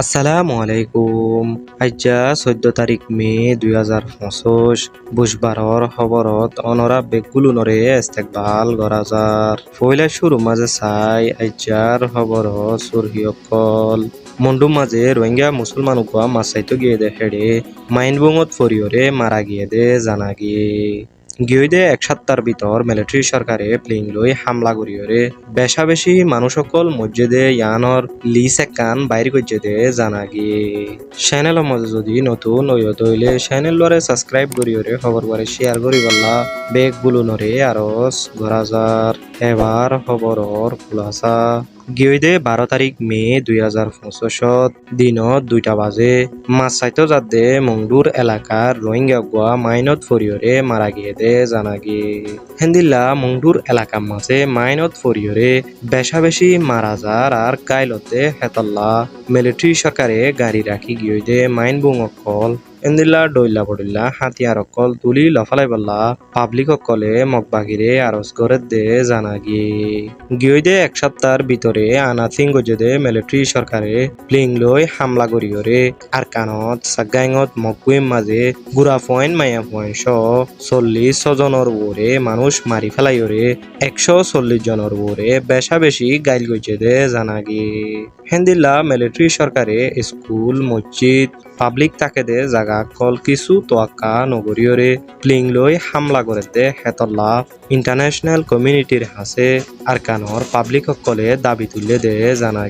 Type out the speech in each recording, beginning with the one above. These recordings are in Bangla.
আসসালামু আলাইকুম। আজ্জা 14 তাৰিখ মে 2025 বুধবাৰৰ খবৰত অনৰা বেগুলুনৰে ইস্তেকবাল কৰা যাৰ ফয়লা শুরু মাঝে চাই আজ্জার খবৰত চুরহিয়কল মন্ডু মাঝে রোহিঙ্গা মুসলমান উকা মাসাইতো গিয়ে দে হেডে মাইনবুঙত ফরিয়রে মারা গিয়ে দে জানা গিয়ে গিয়ে এক সপ্তাহের ভিতর মিলিটারি সরকারে প্লেন লই হামলা করিয়রে বেশা বেশি মানুষসকল মসজিদে ইয়ানর লিস একান বাইর করছে দে জানা গিয়ে চ্যানেল মধ্যে যদি নতুন ওয়ত হইলে চ্যানেল লরে সাবস্ক্রাইব করিয়রে খবর বারে শেয়ার করি বললা বেগ বুলুনরে আরস গরাজার এবার খবরর খুলাসা গিয়ে 12 তারিখ মে 2025 দিনত 2টা বাজে মাসাইতো যাতে মংডুর এলাকার রোহিঙ্গা গোয়া মাইনত ফরিয়রে মারা গিয়ে দে জানা গিয়ে হেন্দিল্লা মংডুর এলাকার মাঝে মাইনত ফরিয়রে বেশা বেশি মারা যার আর কাইলতে হেতল্লা মিলিটারি সরকারে গাড়ি রাখি গিয়ে দে মাইন বুং অকল এন্দিল্লা ডইল্লা বডিল্লা হাতিয়ার অকল তুলি লফালাই বললা পাবলিক অকলে মগবাগিরে আরস গড়ে দে জানা গিয়ে দে এক সপ্তাহের ভিতরে আনাথিং গজে মিলিটারি সরকারে প্লেন লই হামলা করিয়রে আর কানত সাগাইঙত মকুইম মাঝে গুড়া পয়েন্ট মায়া পয়েন্ট সহ 40 জনের ওরে মানুষ মারি ফেলাইয়রে 140 জনের ওরে বেশা বেশি গাইল গজে দে জানা হেন্দিল্লা মিলিটারি সরকারে স্কুল মসজিদ পাবলিক তাকে দে জাগা কল কিছু তোয়াক্কা নগরীয়রে প্লেন লই হামলা করে দে হেতল্লা ইন্টারন্যাশনাল কমিউনিটির হাসে আর কানর পাবলিক সকলে দাবি তুলে দে জানা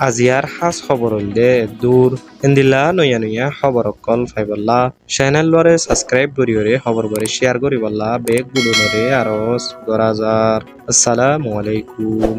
আজিয়ার হাস খবর হইলে দূর এন্দিল্লা নয়া নয়া খবর অকল ফাইবল্লা চ্যানেল লরে সাবস্ক্রাইব করিয়রে খবর করে শেয়ার করি বললা বেগ বুলুনরে আরস গরাজার আসসালামু আলাইকুম।